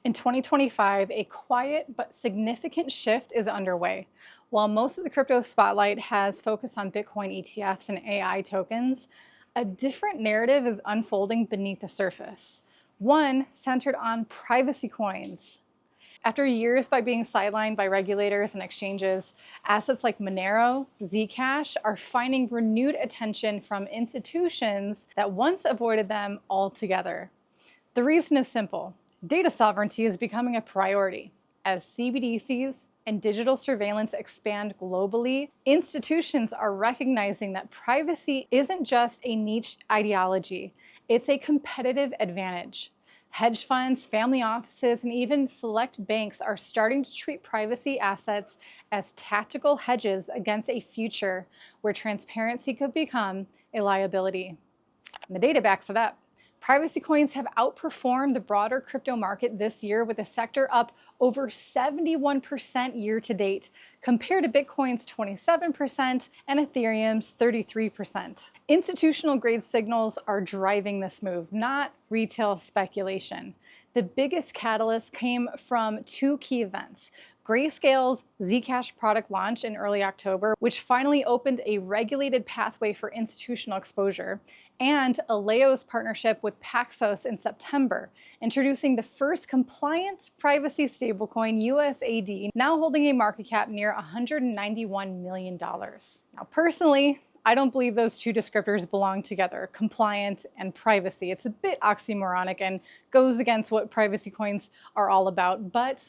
In 2025, a quiet but significant shift is underway. While most of the crypto spotlight has focused on Bitcoin ETFs and AI tokens, a different narrative is unfolding beneath the surface, one centered on privacy coins. After years by being sidelined by regulators and exchanges, assets like Monero, Zcash are finding renewed attention from institutions that once avoided them altogether. The reason is simple. Data sovereignty is becoming a priority. As CBDCs and digital surveillance expand globally, institutions are recognizing that privacy isn't just a niche ideology, it's a competitive advantage. Hedge funds, family offices, and even select banks are starting to treat privacy assets as tactical hedges against a future where transparency could become a liability. And the data backs it up. Privacy coins have outperformed the broader crypto market this year, with the sector up over 71% year to date, compared to Bitcoin's 27% and Ethereum's 33%. Institutional grade signals are driving this move, not retail speculation. The biggest catalyst came from two key events. Grayscale's Zcash product launch in early October, which finally opened a regulated pathway for institutional exposure, and Aleo's partnership with Paxos in September, introducing the first compliant privacy stablecoin, USAD, now holding a market cap near $191 million. Now, personally, I don't believe those two descriptors belong together, compliant and privacy. It's a bit oxymoronic and goes against what privacy coins are all about, but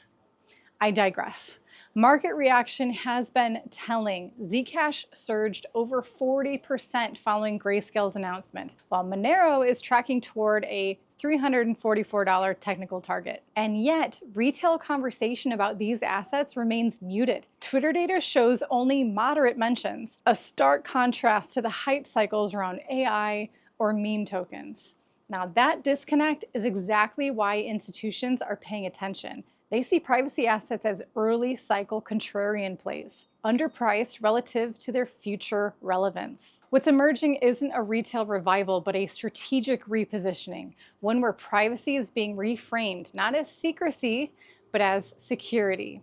I digress. Market reaction has been telling. Zcash surged over 40% following Grayscale's announcement, while Monero is tracking toward a $344 technical target. And yet, retail conversation about these assets remains muted. Twitter data shows only moderate mentions, a stark contrast to the hype cycles around AI or meme tokens. Now, that disconnect is exactly why institutions are paying attention. They see privacy assets as early cycle contrarian plays, underpriced relative to their future relevance. What's emerging isn't a retail revival, but a strategic repositioning, one where privacy is being reframed not as secrecy, but as security.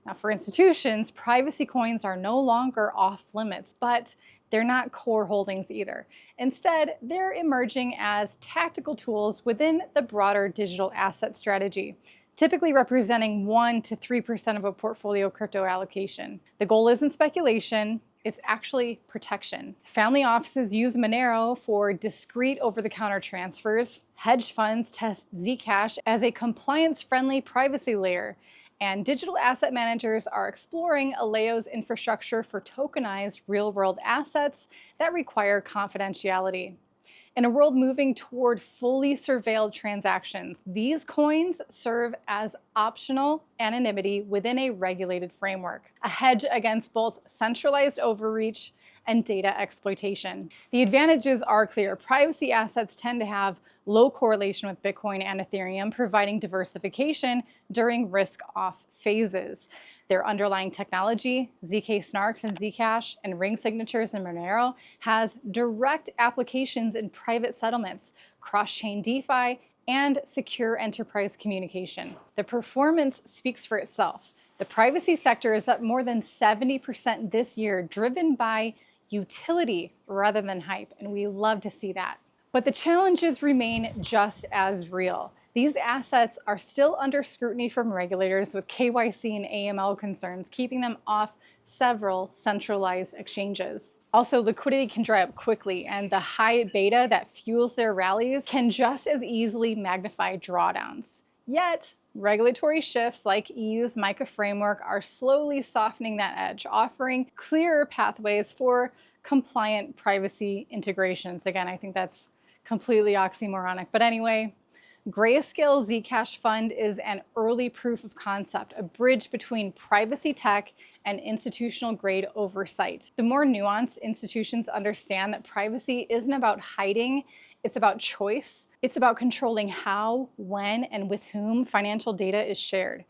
Now, for institutions, privacy coins are no longer off limits, but they're not core holdings either. Instead, they're emerging as tactical tools within the broader digital asset strategy, typically representing 1 to 3% of a portfolio crypto allocation. The goal isn't speculation, it's actually protection. Family offices use Monero for discrete over-the-counter transfers. Hedge funds test Zcash as a compliance-friendly privacy layer. And digital asset managers are exploring Aleo's infrastructure for tokenized real-world assets that require confidentiality. In a world moving toward fully surveilled transactions, these coins serve as optional anonymity within a regulated framework, a hedge against both centralized overreach and data exploitation. The advantages are clear. Privacy assets tend to have low correlation with Bitcoin and Ethereum, providing diversification during risk-off phases. Their underlying technology, ZK snarks and Zcash, and ring signatures in Monero, has direct applications in private settlements, cross-chain DeFi, and secure enterprise communication. The performance speaks for itself. The privacy sector is up more than 70% this year, driven by utility rather than hype, and we love to see that. But the challenges remain just as real. These assets are still under scrutiny from regulators, with KYC and AML concerns keeping them off several centralized exchanges. Also, liquidity can dry up quickly, and the high beta that fuels their rallies can just as easily magnify drawdowns. Yet, regulatory shifts like EU's MiCA framework are slowly softening that edge, offering clearer pathways for compliant privacy integrations. Again, I think that's completely oxymoronic, but anyway, Grayscale Zcash Fund is an early proof of concept, a bridge between privacy tech and institutional grade oversight. The more nuanced institutions understand that privacy isn't about hiding, it's about choice. It's about controlling how, when, and with whom financial data is shared.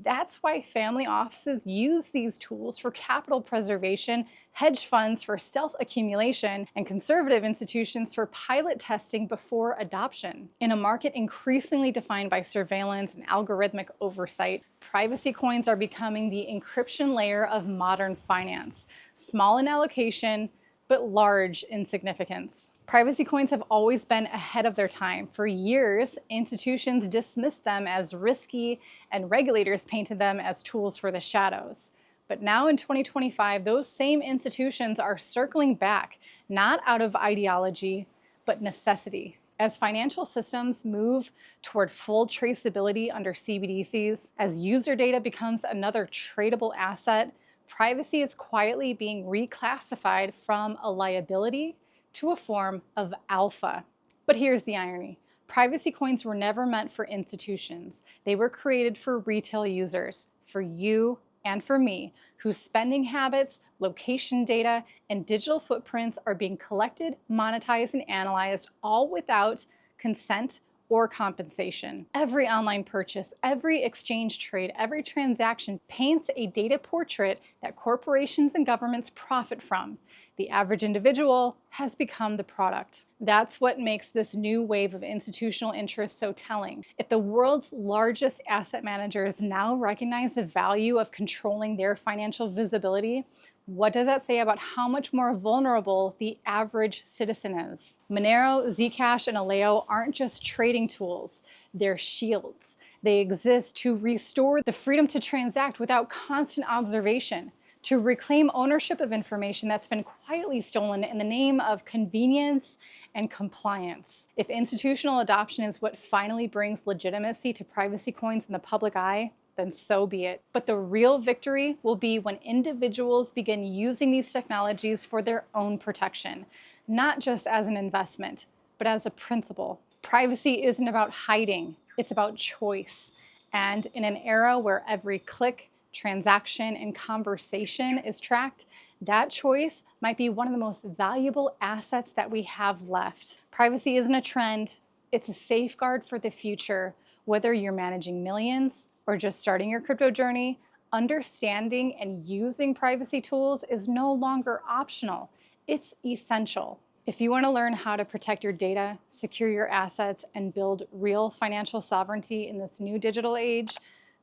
That's why family offices use these tools for capital preservation, hedge funds for stealth accumulation, and conservative institutions for pilot testing before adoption. In a market increasingly defined by surveillance and algorithmic oversight, privacy coins are becoming the encryption layer of modern finance, small in allocation, but large in significance. Privacy coins have always been ahead of their time. For years, institutions dismissed them as risky, and regulators painted them as tools for the shadows. But now in 2025, those same institutions are circling back, not out of ideology, but necessity. As financial systems move toward full traceability under CBDCs, as user data becomes another tradable asset, privacy is quietly being reclassified from a liability to a form of alpha. But here's the irony. Privacy coins were never meant for institutions. They were created for retail users, for you and for me, whose spending habits, location data, and digital footprints are being collected, monetized, and analyzed, all without consent or compensation. Every online purchase, every exchange trade, every transaction paints a data portrait that corporations and governments profit from. The average individual has become the product. That's what makes this new wave of institutional interest so telling. If the world's largest asset managers now recognize the value of controlling their financial visibility, what does that say about how much more vulnerable the average citizen is? Monero, Zcash, and Aleo aren't just trading tools, they're shields. They exist to restore the freedom to transact without constant observation, to reclaim ownership of information that's been quietly stolen in the name of convenience and compliance. If institutional adoption is what finally brings legitimacy to privacy coins in the public eye, then so be it. But the real victory will be when individuals begin using these technologies for their own protection, not just as an investment, but as a principle. Privacy isn't about hiding, it's about choice. And in an era where every click, transaction, and conversation is tracked, that choice might be one of the most valuable assets that we have left. Privacy isn't a trend, it's a safeguard for the future. Whether you're managing millions or just starting your crypto journey, understanding and using privacy tools is no longer optional, it's essential. If you want to learn how to protect your data, secure your assets, and build real financial sovereignty in this new digital age,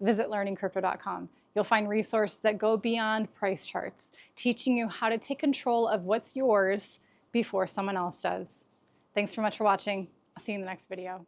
visit learningcrypto.com. You'll find resources that go beyond price charts, teaching you how to take control of what's yours before someone else does. Thanks so much for watching. I'll see you in the next video.